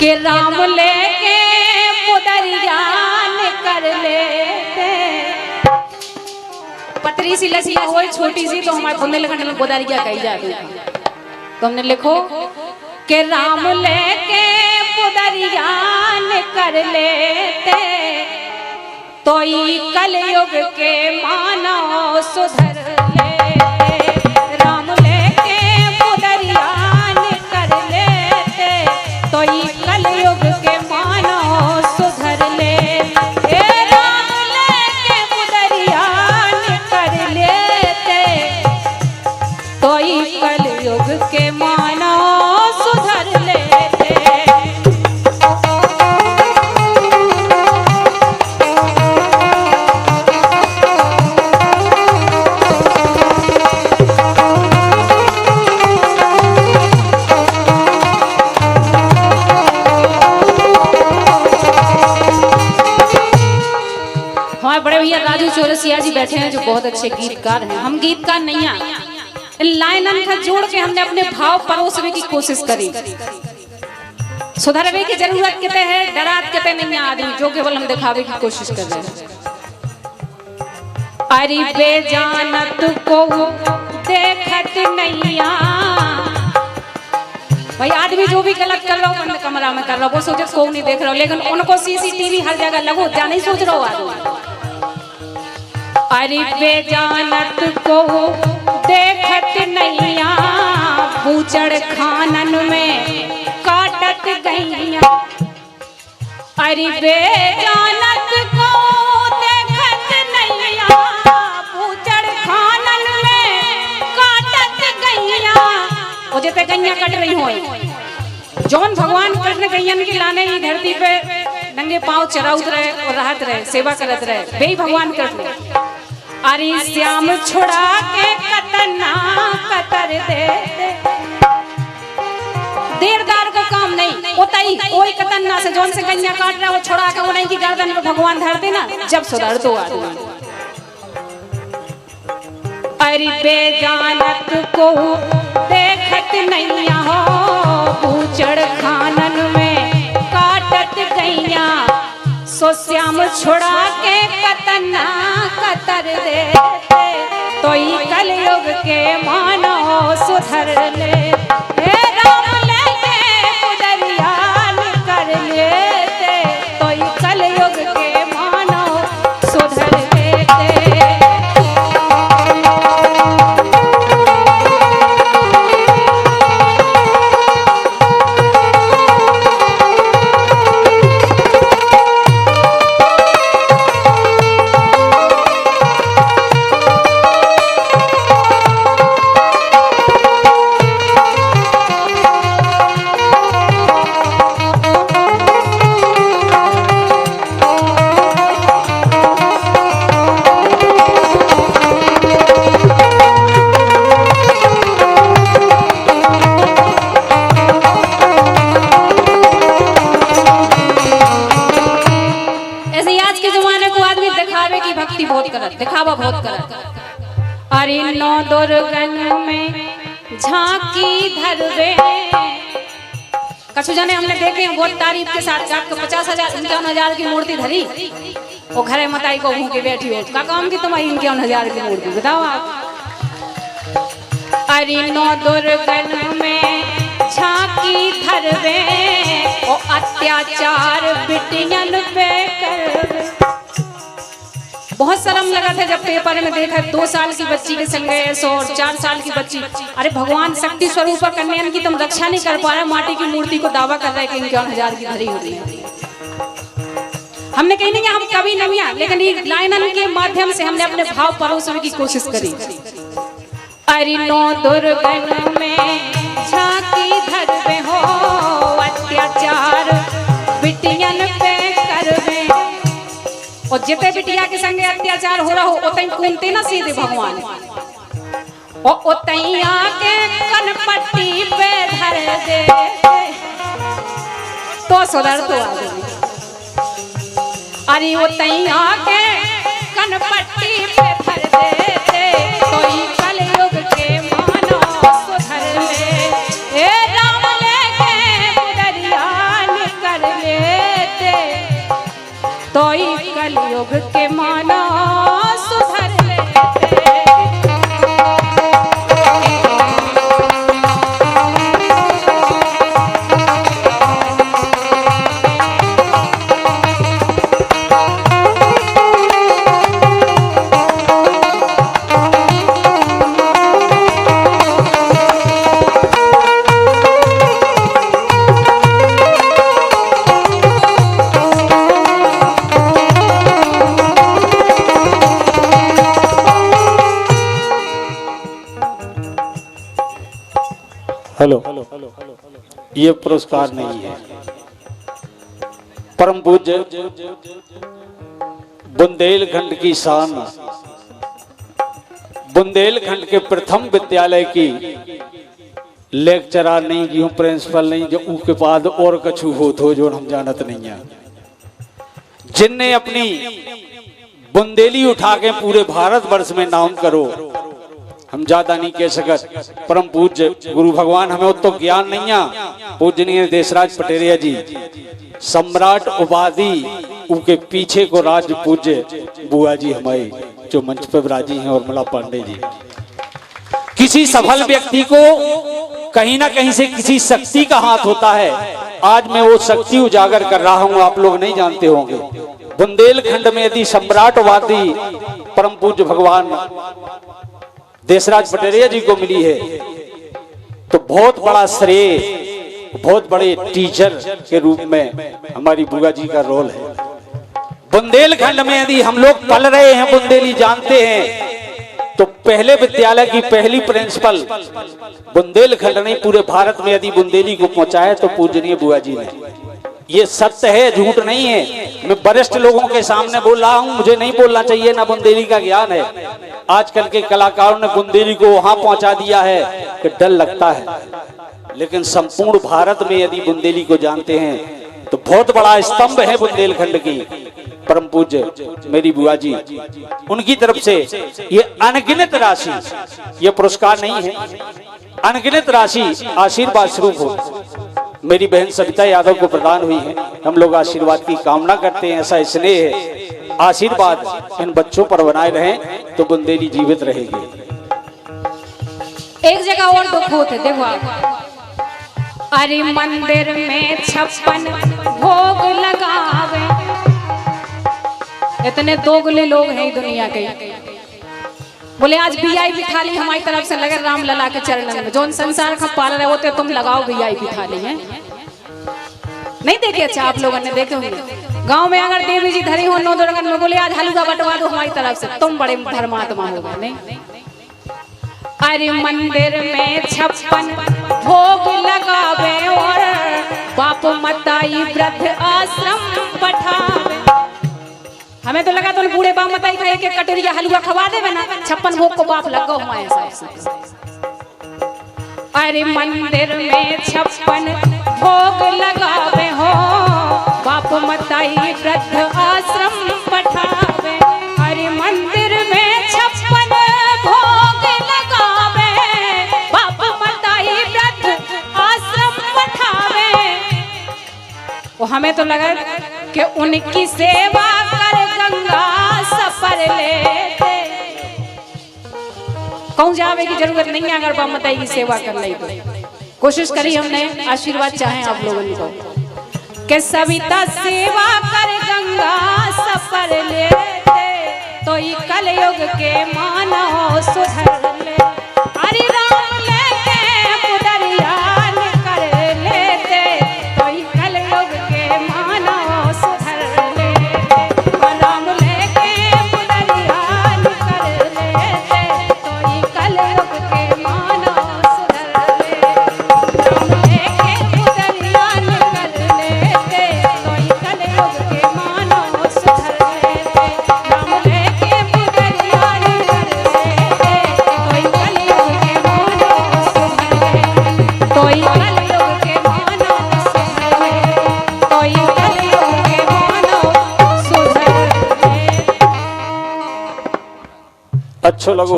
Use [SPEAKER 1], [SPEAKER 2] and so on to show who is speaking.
[SPEAKER 1] के राम लेके पुदरियान कर लेते। पतरी सी लसी हो छोटी सी तो हमारे बुंदेलखंड में पुदरिया कही जाती है। तो हमने लिखो के राम लेके पुदरियान कर लेते तो ई कलयुग के मानव सुधर लेते। राम लेके पुदरियान कर लेते तो ई कलयुग के मानव सुधर लेते। राम लेके पुदरियान कर लेते तो ई कलयुग के मानव सुधर लेते। हमारे बड़े भैया राजू चौरसिया जी बैठे हैं जो बहुत अच्छे गीतकार हैं। हम गीतकार नहीं हैं, लाइन का जोड़ के हमने अपने भाव परोसने की कोशिश करी। सुधरवे की जरूरत कितने है, डरात कितने नहीं है आदमी जो केवल हम दिखावे की कोशिश कर रहे हैं। अरे बेजानत को देखत नैया भाई, आदमी जो भी गलत कर रहा हो बंद कमरा में कर रहा हो, वो सोचे को नहीं देख रहा हो, लेकिन उनको सीसीटीवी हर जगह लगो क्या नहीं सोच रहा हो आदमी। अरे बेजानत को देखत नैया बूचड़ खानन में काटत गैया। अरे बेजानत को देखत नैया बूचड़ खानन में काटत गैया। वो जैसे गैया कट रही हो जौन भगवान कृष्ण गैयन के लाने ही धरती पे नंगे पांव चराउत रहे और राहत रहे, सेवा करत रहे, वे भगवान कृष्ण। अरे श्याम छुड़ा के कतना कतर दे देरदार को काम नहीं होताई कोई कतन्ना से जौन से गैया काट रहा वो छुड़ा के उन्हीं की गर्दन में भगवान धरते ना जब सुधर तो आदमी। अरे बेजानत को देखत नैया हो बूचड़ खानन में काटत गैया। सो श्याम छुड़ा के कतना कतर देते तो ई कलयुग के मानव सुधर लेते। राम लेके पुदरियान कर लेते तो ई कलयुग के मानव सुधर लेते। दिखावा बहुत करत। अरे नौ दुर्गन में झांकी धरवे कछु जने हमने देखे बहुत तारीफ के साथ 50,000 51,000 की मूर्ति धरी वो घरे मताई को भूखे बैठी हो का काम की तुम्हारी 51,000 की मूर्ति बताओ आप। अरे नौ दुर्गन में झांकी धरवे ओ अत्याचार बिटियन पे करवे। बहुत शर्म लगा था जब पेपर में देखा 2 साल की बच्ची के संग और 4 साल की बच्ची। अरे भगवान शक्ति स्वरूप कन्या की तुम रक्षा नहीं कर पा रहे, माटी की मूर्ति को दावा कर रहे हैं कि 51,000 की धरी हो रही है। हमने कहीं नहीं हम कभी नहीं आ, लेकिन ये लाइनन के माध्यम से हमने अपने भाव परोसने की कोशिश करी। अरे नौ दुर्गन में झांकी धरवे हो अत्याचार बिटियन पे करवे। और जिते बिटिया के संगे अत्याचार हो रहा हो उतई कूनते ना सीधे भगवान और उतई आके कनपट्टी पे धर दे तो सुधर तो आदमी। अरे उतई आके कनपट्टी पे धर दे तो ई कलयुग के मानव सुधर ले। राम लेके पुदरियान तो ई कलयुग के माना सुधर लेते।
[SPEAKER 2] हेलो, ये पुरस्कार नहीं है। परम पूज्य बुंदेलखंड की शान, बुंदेलखंड के प्रथम विद्यालय की लेक्चरर नहीं की हूँ, प्रिंसिपल नहीं, जो उसके बाद और कछु हो तो जो हम जानत नहीं है, जिनने अपनी बुंदेली उठा के पूरे भारतवर्ष में नाम करो। हम ज्यादा नहीं कह सकत। परम पूज्य गुरु भगवान हमें उतो ज्ञान नहीं है। पूजनीय देशराज पटेरिया जी, सम्राट उपाधि उनके पीछे को राज पूज्य बुआ जी हमारे जो मंच पर विराजी हैं, और मला पांडे जी। किसी सफल व्यक्ति को कहीं ना कहीं से किसी शक्ति का हाथ होता है। आज मैं वो शक्ति उजागर कर रहा हूँ, आप लोग नहीं जानते होंगे। बुंदेलखंड में यदि सम्राट उपाधि परम पूज्य भगवान देशराज पटेरिया जी को मिली है, तो बहुत बड़ा श्रेय, बहुत बड़े टीचर के रूप में हमारी बुआ जी का रोल है। बुंदेलखंड में यदि हम लोग पल रहे हैं, बुंदेली जानते हैं, तो पहले विद्यालय की पहली प्रिंसिपल बुंदेलखंड नहीं पूरे भारत में यदि बुंदेली को पहुंचाया तो पूजनीय बुआ जी ने। ये सत्य है, झूठ नहीं है। मैं वरिष्ठ लोगों के सामने बोल रहा हूं, मुझे नहीं बोलना चाहिए, ना बुंदेली का ज्ञान है। आजकल के कलाकारों ने बुंदेली को वहां पहुंचा दिया है कि डर लगता है, लेकिन संपूर्ण भारत में यदि बुंदेली को जानते हैं तो बहुत बड़ा स्तंभ है बुंदेलखंड की परम पूज्य मेरी बुआ जी। उनकी तरफ से ये अनगिनत राशि, ये पुरस्कार नहीं है, अनगिनत राशि आशीर्वाद स्वरूप हो मेरी बहन सविता यादव को प्रदान हुई है। हम लोग आशीर्वाद की कामना करते हैं, ऐसा स्नेह है। आशीर्वाद इन बच्चों पर बनाए रहें तो बुंदेली जीवित रहेगी।
[SPEAKER 1] एक जगह और दुख होते, देखो आप, अरे मंदिर में 56 भोग लगावे। इतने दोगले लोग हैं दुनिया के। बोले आज वीआईपी थाली हमारी तरफ से लगे राम लला के चरणन में, जोन संसार का पाल रहे होते तुम लगाओ वीआईपी थाली है। नहीं देखे? अच्छा आप लोगों ने देखे होंगे गांव में अगर देवी जी धरी हो 9 दुर्गन में, बोले आज हलवा बंटवा दो हमारी तरफ से, तुम बड़े धर्मात्मा हो गए। नहीं, अरे मंदिर में 56 भोग लगावे और बाप मताई वृद्ध आश्रम पठावे। हमें तो लगा तो बूढ़े बाप मताई का एक कटोरिया हलवा खवा देवे ना, 56 भोग को बाप लगो हमारे हिसाब से। अरे मंदिर में 56 भोग लगावे हो, बाप मताई वृद्ध आश्रम पठावे। अरे मंदिर में 56 भोग लगावे, बाप मताई वृद्ध आश्रम पठावे। वो हमें तो लगा कि उनकी सेवा कर गंगा सफर लेते। कहूँ जावे की जरूरत नहीं है, अगर बाप मताई की सेवा कर ले तो कोशिश करी हमने। आशीर्वाद चाहें आप लोगों को कि सविता सेवा कर गंगा सफर लेते, तो ये कलयुग के मानव सुधर ले। हरि राम लेके पुदरिया कर लेते, तो ये कलयुग के मानव सुधर ले। राम लेके पुदरिया कर लेते, तो ये कलयुग के मानव सुधर ले। राम लेके पुदरिया कर लेते, तो ये कलयुग के मानव सुधर लेते। राम लेके पुदरिया कर लेते, तो ये कलयुग के मानव सुधर ले। तो ये कलयुग के मानव सुधर ले, तो ये कलयुग के मानव सुधर ले।
[SPEAKER 2] अच्छो लगो।